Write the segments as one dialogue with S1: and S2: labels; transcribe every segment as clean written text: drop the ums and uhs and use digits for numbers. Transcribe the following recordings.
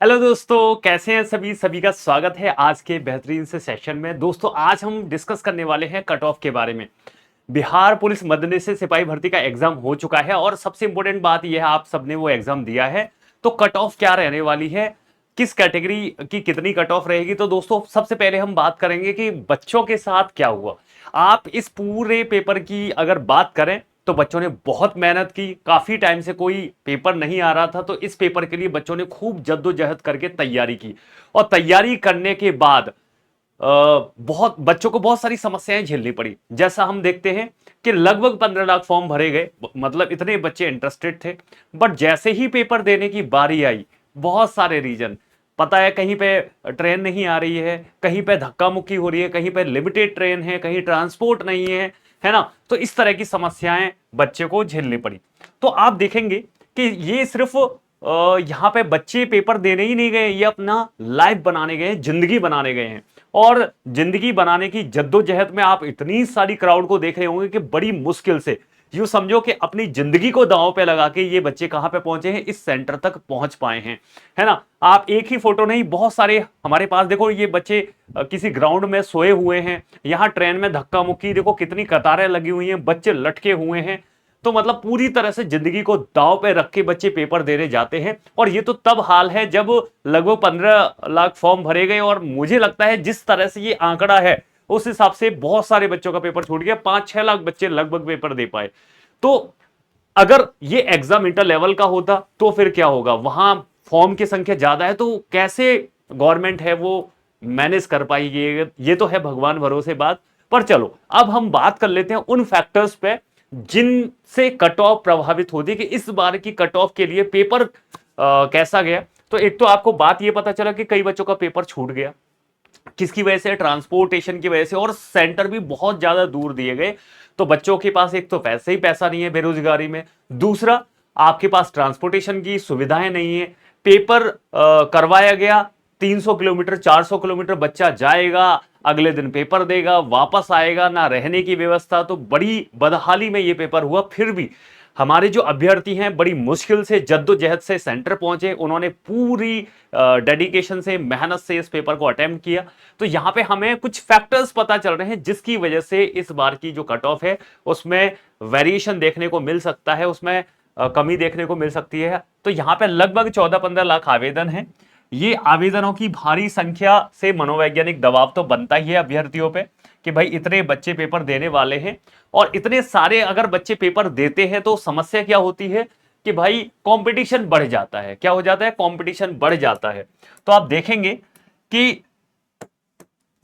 S1: Hello दोस्तों, कैसे हैं सभी सभी का स्वागत है आज के बेहतरीन से सेशन में। दोस्तों आज हम डिस्कस करने वाले हैं कट ऑफ के बारे में। बिहार पुलिस मदद से सिपाही भर्ती का एग्जाम हो चुका है और सबसे इंपॉर्टेंट बात यह है आप सबने वो एग्जाम दिया है। तो कट ऑफ क्या रहने वाली है, किस कैटेगरी की कितनी कट ऑफ रहेगी। तो दोस्तों सबसे पहले हम बात करेंगे कि बच्चों के साथ क्या हुआ। आप इस पूरे पेपर की अगर बात करें तो बच्चों ने बहुत मेहनत की, काफी टाइम से कोई पेपर नहीं आ रहा था, तो इस पेपर के लिए बच्चों ने खूब जद्दोजहद करके तैयारी की। और तैयारी करने के बाद बहुत बच्चों को बहुत सारी समस्याएं झेलनी पड़ी। जैसा हम देखते हैं कि लगभग 15 लाख फॉर्म भरे गए, मतलब इतने बच्चे इंटरेस्टेड थे। बट जैसे ही पेपर देने की बारी आई, बहुत सारे रीजन पता है, कहीं पे ट्रेन नहीं आ रही है, कहीं पे धक्का मुक्की हो रही है, कहीं पे लिमिटेड ट्रेन है, कहीं ट्रांसपोर्ट नहीं है ना। तो इस तरह की समस्याएं बच्चे को झेलनी पड़ी। तो आप देखेंगे कि ये सिर्फ यहाँ पे बच्चे पेपर देने ही नहीं गए, ये अपना लाइफ बनाने गए हैं, जिंदगी बनाने गए हैं। और जिंदगी बनाने की जद्दोजहद में आप इतनी सारी क्राउड को देख रहे होंगे कि बड़ी मुश्किल से, यूं समझो कि अपनी जिंदगी को दांव पे लगा के ये बच्चे कहां पे पहुंचे हैं, इस सेंटर तक पहुंच पाए हैं, है ना। आप एक ही फोटो नहीं, बहुत सारे हमारे पास देखो, ये बच्चे किसी ग्राउंड में सोए हुए हैं, यहां ट्रेन में धक्का मुक्की देखो, कितनी कतारें लगी हुई हैं, बच्चे लटके हुए हैं। तो मतलब पूरी तरह से जिंदगी को दांव पे रख के बच्चे पेपर देने जाते हैं। और ये तो तब हाल है जब लगभग 15 लाख फॉर्म भरे गए, और मुझे लगता है जिस तरह से ये आंकड़ा है उस हिसाब से बहुत सारे बच्चों का पेपर छूट गया, 5-6 लाख बच्चे लगभग पेपर दे पाए। तो अगर ये एग्जाम इंटर लेवल का होता तो फिर क्या होगा, वहां फॉर्म की संख्या ज्यादा है, तो कैसे गवर्नमेंट है वो मैनेज कर पाएगी, ये तो है भगवान भरोसे बात। पर चलो अब हम बात कर लेते हैं उन फैक्टर्स पे जिनसे कट ऑफ प्रभावित होती है, कि इस बार की कट ऑफ के लिए पेपर कैसा गया। तो एक तो आपको बात यह पता चला कि कई बच्चों का पेपर छूट गया, किसकी वजह से, ट्रांसपोर्टेशन की वजह से, और सेंटर भी बहुत ज्यादा दूर दिए गए। तो बच्चों के पास एक तो वैसे ही पैसा नहीं है बेरोजगारी में, दूसरा आपके पास ट्रांसपोर्टेशन की सुविधाएं नहीं है। पेपर करवाया गया, 300 किलोमीटर 400 किलोमीटर बच्चा जाएगा, अगले दिन पेपर देगा, वापस आएगा, ना रहने की व्यवस्था। तो बड़ी बदहाली में ये पेपर हुआ। फिर भी हमारे जो अभ्यर्थी हैं बड़ी मुश्किल से जद्दोजहद से सेंटर पहुंचे, उन्होंने पूरी डेडिकेशन से, मेहनत से इस पेपर को अटेम्प्ट किया। तो यहां पे हमें कुछ फैक्टर्स पता चल रहे हैं जिसकी वजह से इस बार की जो कट ऑफ है उसमें वेरिएशन देखने को मिल सकता है, उसमें कमी देखने को मिल सकती है। तो यहां पे लगभग 14-15 लाख आवेदन हैं। ये आवेदनों की भारी संख्या से मनोवैज्ञानिक दबाव तो बनता ही है अभ्यर्थियों पे, कि भाई इतने बच्चे पेपर देने वाले हैं। और इतने सारे अगर बच्चे पेपर देते हैं तो समस्या क्या होती है कि भाई कंपटीशन बढ़ जाता है। क्या हो जाता है, कंपटीशन बढ़ जाता है। तो आप देखेंगे कि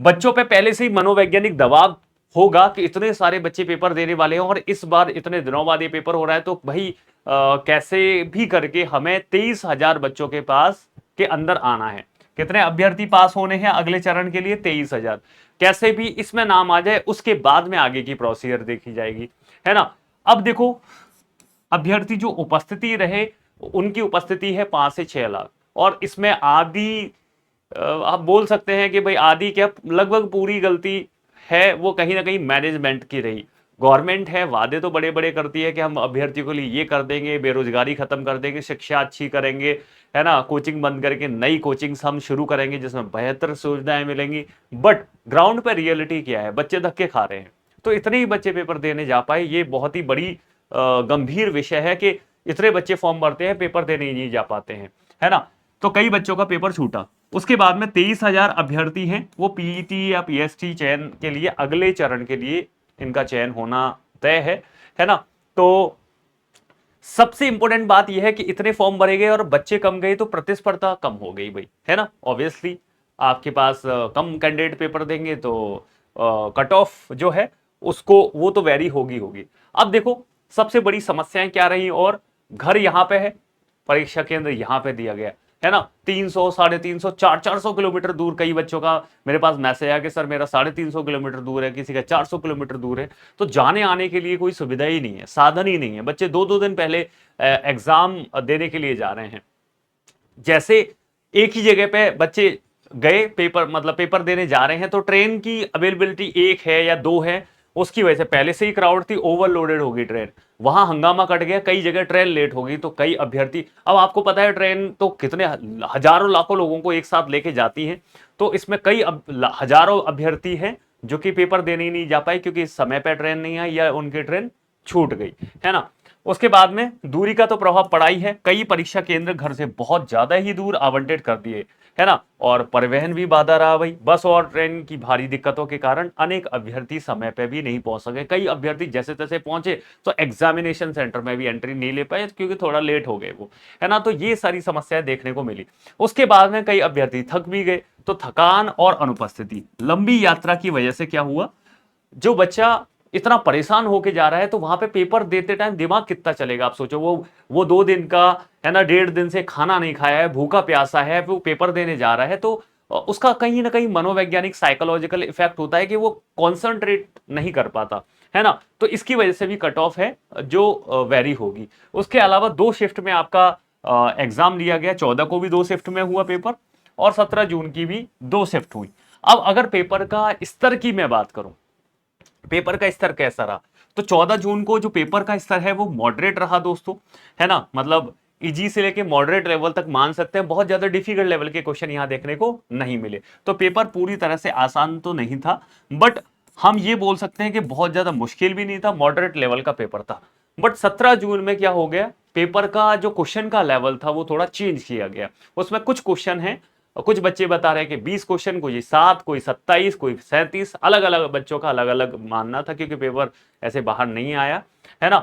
S1: बच्चों पे पहले से ही मनोवैज्ञानिक दबाव होगा कि इतने सारे बच्चे पेपर देने वाले हैं और इस बार इतने दिनों बाद ये पेपर हो रहा है, तो भाई कैसे भी करके हमें 23,000 बच्चों के पास के अंदर आना है। कितने अभ्यर्थी पास होने हैं अगले चरण के लिए, 23,000। कैसे भी इसमें नाम आ जाए, उसके बाद में आगे की प्रोसीजर देखी जाएगी, है ना। अब देखो, अभ्यर्थी जो उपस्थिति रहे, उनकी उपस्थिति है 5 से 6 लाख, और इसमें आधी आप बोल सकते हैं कि भाई आधी क्या, लगभग पूरी गलती है वो कहीं ना कहीं मैनेजमेंट की रही। गवर्नमेंट है, वादे तो बड़े बड़े करती है कि हम अभ्यर्थी के लिए ये कर देंगे, बेरोजगारी खत्म कर देंगे, शिक्षा अच्छी करेंगे, है ना, कोचिंग बंद करके नई कोचिंग्स हम शुरू करेंगे जिसमें बेहतर सुविधाएं मिलेंगी। बट ग्राउंड पर रियलिटी क्या है, बच्चे धक्के खा रहे हैं। तो इतने ही बच्चे पेपर देने जा पाए, ये बहुत ही बड़ी गंभीर विषय है कि इतने बच्चे फॉर्म भरते हैं, पेपर देने ही नहीं जा पाते हैं, है ना। तो कई बच्चों का पेपर छूटा। उसके बाद में 23,000 अभ्यर्थी हैं, वो पीईटी या पीएसटी चयन के लिए अगले चरण के लिए इनका चयन होना तय है ना। तो सबसे इंपॉर्टेंट बात यह है कि इतने फॉर्म भरे गए और बच्चे कम गए तो प्रतिस्पर्धा कम हो गई भाई, है ना। ऑब्वियसली आपके पास कम कैंडिडेट पेपर देंगे तो कट ऑफ जो है उसको वो तो वेरी होगी होगी। अब देखो सबसे बड़ी समस्याएं क्या रही, और घर यहां पे है, परीक्षा केंद्र यहां पे दिया गया है ना, 300, 350, 400 किलोमीटर दूर। कई बच्चों का मेरे पास मैसेज आया कि सर मेरा 350 किलोमीटर दूर है, किसी का 400 किलोमीटर दूर है। तो जाने आने के लिए कोई सुविधा ही नहीं है, साधन ही नहीं है। बच्चे दो दो दिन पहले एग्जाम देने के लिए जा रहे हैं। जैसे एक ही जगह पे बच्चे गए पेपर, मतलब पेपर देने जा रहे हैं, तो ट्रेन की अवेलेबिलिटी एक है या दो है, उसकी वजह से पहले से ही क्राउड थी, ओवरलोडेड होगी ट्रेन, वहां हंगामा कट गया, कई जगह ट्रेन लेट हो गई, तो कई अभ्यर्थी, अब आपको पता है ट्रेन तो कितने हजारों लाखों लोगों को एक साथ लेके जाती है, तो इसमें कई हजारों अभ्यर्थी हैं जो कि पेपर देने ही नहीं जा पाए क्योंकि समय पर ट्रेन नहीं आई या उनकी ट्रेन छूट गई, है ना। उसके बाद में दूरी का तो प्रभाव पड़ा ही है, कई परीक्षा केंद्र घर से बहुत ज्यादा ही दूर आवंटित कर दिए, है ना। और परिवहन भी बाधा रहा भाई, बस और ट्रेन की भारी दिक्कतों के कारण अनेक अभ्यर्थी समय पे भी नहीं पहुंच सके, कई अभ्यर्थी जैसे तैसे पहुंचे तो एग्जामिनेशन सेंटर में भी एंट्री नहीं ले पाए क्योंकि थोड़ा लेट हो गए वो, है ना। तो ये सारी समस्याएं देखने को मिली। उसके बाद में कई अभ्यर्थी थक भी गए, तो थकान और अनुपस्थिति, लंबी यात्रा की वजह से क्या हुआ, जो बच्चा इतना परेशान होके जा रहा है तो वहां पे पेपर देते टाइम दिमाग कितना चलेगा, आप सोचो। वो 2 दिन का, है ना, 1.5 दिन से खाना नहीं खाया है, भूखा प्यासा है, वो पेपर देने जा रहा है, तो उसका कहीं ना कहीं मनोवैज्ञानिक साइकोलॉजिकल इफेक्ट होता है कि वो कॉन्सेंट्रेट नहीं कर पाता, है ना। तो इसकी वजह से भी कट ऑफ है जो वेरी होगी। उसके अलावा 2 शिफ्ट में आपका एग्जाम लिया गया, 14 को भी 2 शिफ्ट में हुआ पेपर, और 17 जून की भी 2 शिफ्ट हुई। अब अगर पेपर का स्तर की मैं बात करूं, पेपर का स्तर कैसा रहा, तो 14 जून को जो पेपर का स्तर है वो मॉडरेट रहा दोस्तों, है ना। मतलब इजी से लेके मॉडरेट लेवल तक मान सकते हैं, बहुत ज्यादा डिफिकल्ट लेवल के क्वेश्चन यहां देखने को नहीं मिले। तो पेपर पूरी तरह से आसान तो नहीं था, बट हम ये बोल सकते हैं कि बहुत ज्यादा मुश्किल भी नहीं था, मॉडरेट लेवल का पेपर था। बट 17 जून में क्या हो गया, पेपर का जो क्वेश्चन का लेवल था वो थोड़ा चेंज किया गया। उसमें कुछ क्वेश्चन है, और कुछ बच्चे बता रहे हैं कि 20 क्वेश्चन, कोई 7, कोई 27, कोई 37, अलग अलग बच्चों का अलग अलग मानना था क्योंकि पेपर ऐसे बाहर नहीं आया, है ना।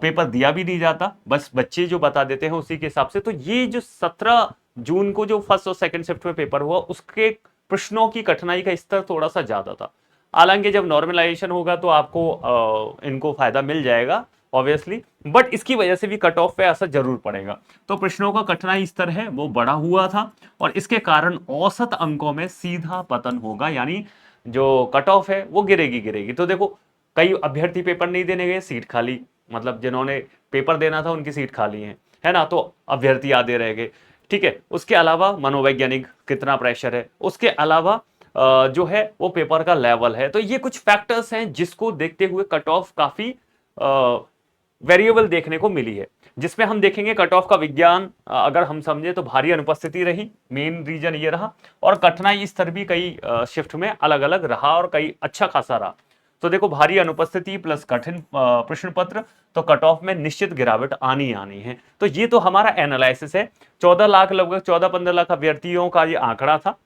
S1: पेपर दिया भी नहीं जाता, बस बच्चे जो बता देते हैं उसी के हिसाब से। तो ये जो 17 जून को जो फर्स्ट और सेकंड शिफ्ट में पेपर हुआ, उसके प्रश्नों की कठिनाई का स्तर थोड़ा सा ज्यादा था। हालांकि जब नॉर्मलाइजेशन होगा तो आपको इनको फायदा मिल जाएगा ऑब्वियसली, बट इसकी वजह से भी कट ऑफ पे असर जरूर पड़ेगा। तो प्रश्नों का कठिनाई स्तर है वो बढ़ा हुआ था, और इसके कारण औसत अंकों में सीधा पतन होगा, यानी जो कट ऑफ है वो गिरेगी गिरेगी। तो देखो, कई अभ्यर्थी पेपर नहीं देने गए, सीट खाली, मतलब जिन्होंने पेपर देना था उनकी सीट खाली है ना, तो अभ्यर्थी आधे रह गए, ठीक है। उसके अलावा मनोवैज्ञानिक कितना प्रेशर है, उसके अलावा जो है वो पेपर का लेवल है। तो ये कुछ फैक्टर्स हैं जिसको देखते हुए कट ऑफ काफी वेरिएबल देखने को मिली है, जिसमें हम देखेंगे कट ऑफ का विज्ञान अगर हम समझे तो भारी अनुपस्थिति रही, मेन रीजन ये रहा, और कठिनाई स्तर भी कई शिफ्ट में अलग अलग रहा और कई अच्छा खासा रहा। तो देखो, भारी अनुपस्थिति प्लस कठिन प्रश्न पत्र, तो कट ऑफ में निश्चित गिरावट आनी आनी है। तो ये तो हमारा एनालिसिस है, 14 लाख, लगभग 14-15 लाख अभ्यर्थियों का ये आंकड़ा था,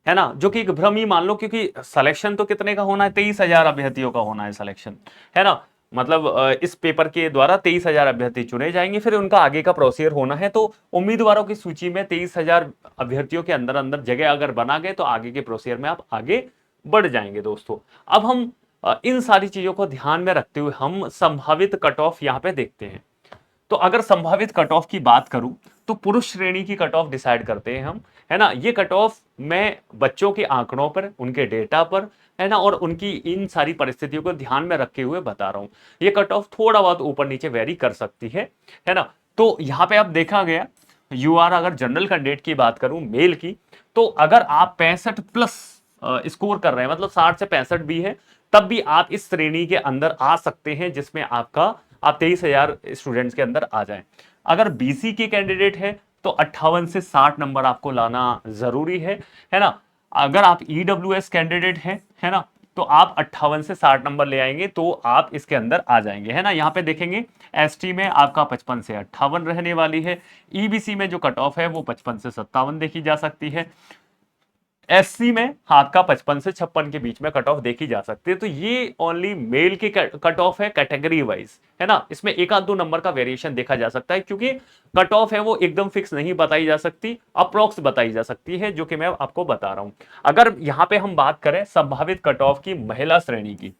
S1: है ना, जो कि एक भ्रम ही मान लो, क्योंकि सिलेक्शन तो कितने का होना है, 23,000 अभ्यर्थियों का होना है सिलेक्शन, है ना। मतलब इस पेपर के द्वारा 23,000 अभ्यर्थी चुने जाएंगे, फिर उनका आगे का प्रोसीजर होना है। तो उम्मीदवारों की सूची में 23,000 अभ्यर्थियों के अंदर अंदर जगह अगर बना गए तो आगे के प्रोसीजर में आप आगे बढ़ जाएंगे दोस्तों। अब हम इन सारी चीजों को ध्यान में रखते हुए हम संभावित कट ऑफ यहाँ पे देखते हैं। तो अगर संभावित कट ऑफ की बात करूं तो पुरुष श्रेणी की कट ऑफ डिसाइड करते हैं हम, है ना। ये कट ऑफ मैं बच्चों के आंकड़ों पर, उनके डेटा पर, है ना, और उनकी इन सारी परिस्थितियों को ध्यान में रखे हुए बता रहा हूं। ये कट ऑफ थोड़ा बहुत ऊपर नीचे वेरी कर सकती है ना। तो यहां पे अब देखा गया, यूआर अगर जनरल कैंडिडेट की बात करूं मेल की, तो अगर आप 65+ स्कोर कर रहे हैं, मतलब 60 से 65 भी है, तब भी आप इस श्रेणी के अंदर आ सकते हैं जिसमें आप 23,000 स्टूडेंट्स के अंदर आ जाएं। अगर बीसी के कैंडिडेट है तो 58 से 60 नंबर आपको लाना जरूरी है ना। अगर आप ईडब्ल्यूएस कैंडिडेट है ना, तो आप 58 से 60 नंबर ले आएंगे तो आप इसके अंदर आ जाएंगे, है ना। यहां पे देखेंगे एसटी में आपका 55 से 58 रहने वाली है, ईबीसी में जो कट ऑफ है वो 55 से 57 देखी जा सकती है, एससी में आपका 55 से 56 के बीच में कट ऑफ देखी जा सकती है। तो ये ओनली मेल की कट ऑफ है कैटेगरी वाइज, है ना। इसमें 1-2 नंबर का वेरिएशन देखा जा सकता है क्योंकि कट ऑफ है वो एकदम फिक्स नहीं बताई जा सकती, अप्रोक्स बताई जा सकती है, जो कि मैं आपको बता रहा हूं। अगर यहां पे हम बात करें संभावित कट ऑफ की महिला श्रेणी की,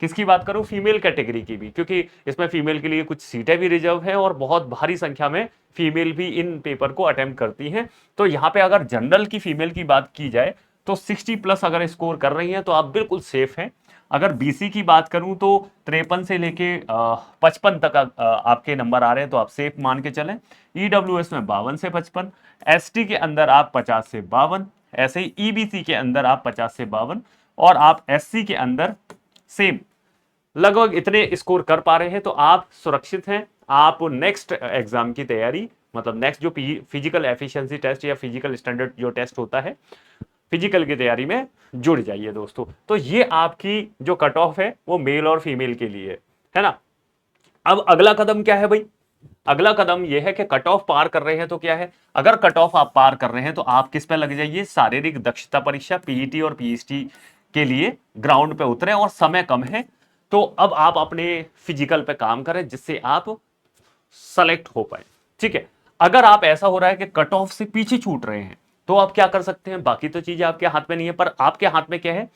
S1: किसकी बात करूं, फीमेल कैटेगरी की भी, क्योंकि इसमें फीमेल के लिए कुछ सीटें भी रिजर्व है और बहुत भारी संख्या में फीमेल भी इन पेपर को अटेम्प्ट करती हैं। तो यहाँ पे अगर जनरल की फीमेल की बात की जाए तो 60+ अगर स्कोर कर रही हैं तो आप बिल्कुल सेफ हैं। अगर बीसी की बात करूं तो 53 से लेके 55 तक आपके नंबर आ रहे हैं तो आप सेफ मान के चलें। ईडब्ल्यूएस में 52 से 55, एसटी के अंदर आप 50 से 52, ऐसे ही ईबीसी के अंदर आप 50 से 52, और आप एससी के अंदर सेम लगभग इतने स्कोर कर पा रहे हैं तो आप सुरक्षित हैं। आप नेक्स्ट एग्जाम की तैयारी, मतलब नेक्स्ट जो फिजिकल एफिशिएंसी टेस्ट या फिजिकल स्टैंडर्ड जो टेस्ट होता है, फिजिकल की तैयारी में जुड़ जाइए दोस्तों। तो ये आपकी जो कट ऑफ है वो मेल और फीमेल के लिए है ना। अब अगला कदम क्या है भाई? अगला कदम यह है कि कट ऑफ पार कर रहे हैं तो क्या है, अगर कट ऑफ आप पार कर रहे हैं तो आप किस पे लग जाइए, शारीरिक दक्षता परीक्षा पीईटी और पीएचटी के लिए ग्राउंड पे उतरे और समय कम है तो अब आप अपने फिजिकल पे काम करें जिससे आप सेलेक्ट हो पाए। ठीक है, अगर आप ऐसा हो रहा है कि कट ऑफ से पीछे छूट रहे हैं तो आप क्या कर सकते हैं, बाकी तो चीजें आपके हाथ में नहीं है पर आपके हाथ में क्या है,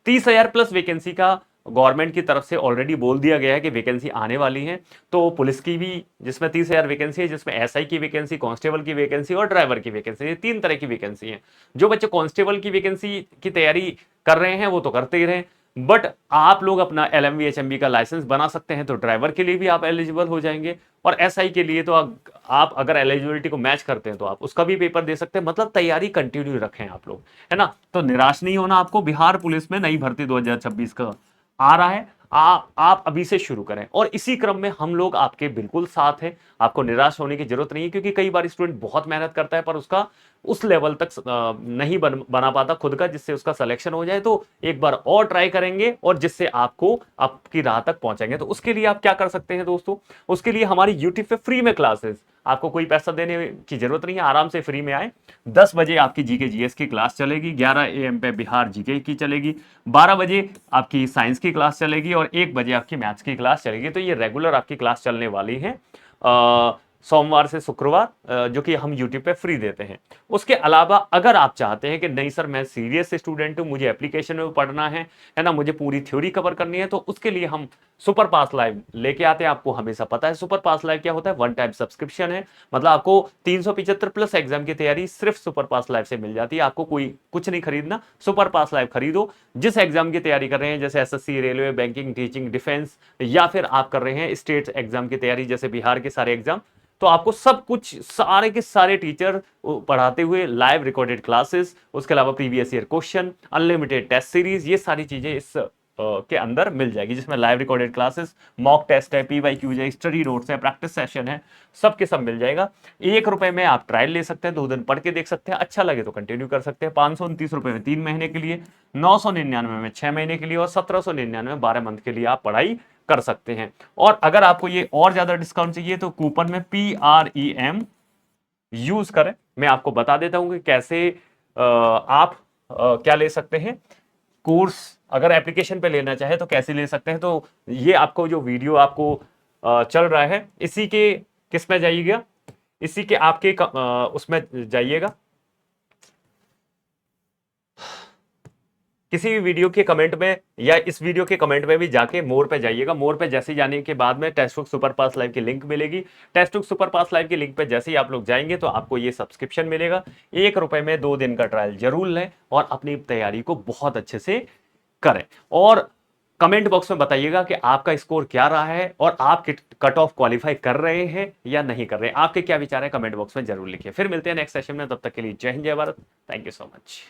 S1: 30,000 प्लस वैकेंसी का गवर्नमेंट की तरफ से ऑलरेडी बोल दिया गया है कि वैकेंसी आने वाली है। तो पुलिस की भी जिसमें 30,000 वैकेंसी है, जिसमें एसआई की वैकेंसी, कांस्टेबल की वैकेंसी और ड्राइवर की वैकेंसी, ये 3 तरह की वैकेंसी है। जो बच्चे कांस्टेबल की वैकेंसी की तैयारी कर रहे हैं वो तो करते ही रहे, बट आप लोग अपना एलएमवी एचएमवी का लाइसेंस बना सकते हैं तो ड्राइवर के लिए भी आप एलिजिबल हो जाएंगे। और एसआई के लिए तो आप अगर एलिजिबिलिटी को मैच करते हैं तो आप उसका भी पेपर दे सकते हैं। मतलब तैयारी कंटिन्यू रखें आप लोग, है ना। तो निराश नहीं होना आपको, बिहार पुलिस में नई भर्ती 2026 का आ रहा है, आप अभी से शुरू करें और इसी क्रम में हम लोग आपके बिल्कुल साथ हैं। आपको निराश होने की जरूरत नहीं है क्योंकि कई बार स्टूडेंट बहुत मेहनत करता है पर उसका उस लेवल तक नहीं बना पाता खुद का जिससे उसका सिलेक्शन हो जाए। तो एक बार और ट्राई करेंगे और जिससे आपको आपकी राह तक पहुंचेंगे। तो उसके लिए आप क्या कर सकते हैं दोस्तों, उसके लिए हमारी यूट्यूब पे फ्री में क्लासेस, आपको कोई पैसा देने की जरूरत नहीं है, आराम से फ्री में आए। 10 बजे आपकी जीके जीएस की क्लास चलेगी, 11 AM पे बिहार जीके की चलेगी, 12 बजे आपकी साइंस की क्लास चलेगी और 1 बजे आपकी मैथ्स की क्लास चलेगी। तो ये रेगुलर आपकी क्लास चलने वाली है सोमवार से शुक्रवार, जो कि हम यूट्यूब पे फ्री देते हैं। उसके अलावा अगर आप चाहते हैं कि नहीं सर मैं सीरियस स्टूडेंट हूं, मुझे एप्लीकेशन में पढ़ना है ना, मुझे पूरी थ्योरी कवर करनी है, तो उसके लिए हम सुपर पास लाइव लेके आते हैं। आपको हमेशा पता है सुपर पास लाइव क्या होता है, वन टाइम सब्सक्रिप्शन है। मतलब आपको 375 प्लस एग्जाम की तैयारी सिर्फ सुपर पास लाइव से मिल जाती है। आपको कोई कुछ नहीं खरीदना, सुपर पास लाइव खरीदो। जिस एग्जाम की तैयारी कर रहे हैं जैसे SSC, railway, banking, teaching, defence, या फिर आप कर रहे हैं स्टेट एग्जाम की तैयारी जैसे बिहार के सारे एग्जाम, तो आपको सब कुछ सारे के सारे टीचर पढ़ाते हुए लाइव रिकॉर्डेड क्लासेस, उसके अलावा previous year question, unlimited test series, ये सारी चीजें इस के अंदर मिल जाएगी, जिसमें live recorded classes, mock test है, पीवाईक्यूज है, स्टडी नोट्स है, प्रैक्टिस सेशन है, सब के सब मिल जाएगा। 1 रुपए में आप ट्रायल ले सकते हैं, 2 दिन पढ़ के देख सकते हैं, अच्छा लगे तो कंटिन्यू कर सकते हैं। 529 रुपए में 3 महीने के लिए, 999 में 6 महीने के लिए और 1799 में 12 मंथ के लिए आप पढ़ाई कर सकते हैं। और अगर आपको ये और ज्यादा डिस्काउंट चाहिए तो कूपन में PREM यूज करें। मैं आपको बता देता हूं कि कैसे आप क्या ले सकते हैं कोर्स, अगर एप्लीकेशन पे लेना चाहे तो कैसे ले सकते हैं। तो ये आपको जो वीडियो आपको चल रहा है इसी के किस में जाइएगा, इसी के आपके उसमें जाइएगा, किसी भी वीडियो के कमेंट में या इस वीडियो के कमेंट में भी जाके मोर पे जाइएगा। मोर पे जैसे जाने के बाद में टेस्ट बुक सुपर पास लाइव की लिंक मिलेगी। टेस्ट बुक सुपर पास लाइव की लिंक पे जैसे ही आप लोग जाएंगे तो आपको ये सब्सक्रिप्शन मिलेगा। 1 रुपए में 2 दिन का ट्रायल जरूर लें और अपनी तैयारी को बहुत अच्छे से करें। और कमेंट बॉक्स में बताइएगा कि आपका स्कोर क्या रहा है और आप कट ऑफ क्वालिफाई कर रहे हैं या नहीं कर रहे हैं। आपके क्या विचार है कमेंट बॉक्स में जरूर लिखिए। फिर मिलते हैं नेक्स्ट सेशन में, तब तक के लिए जय हिंद जय Bharat. Thank you so much.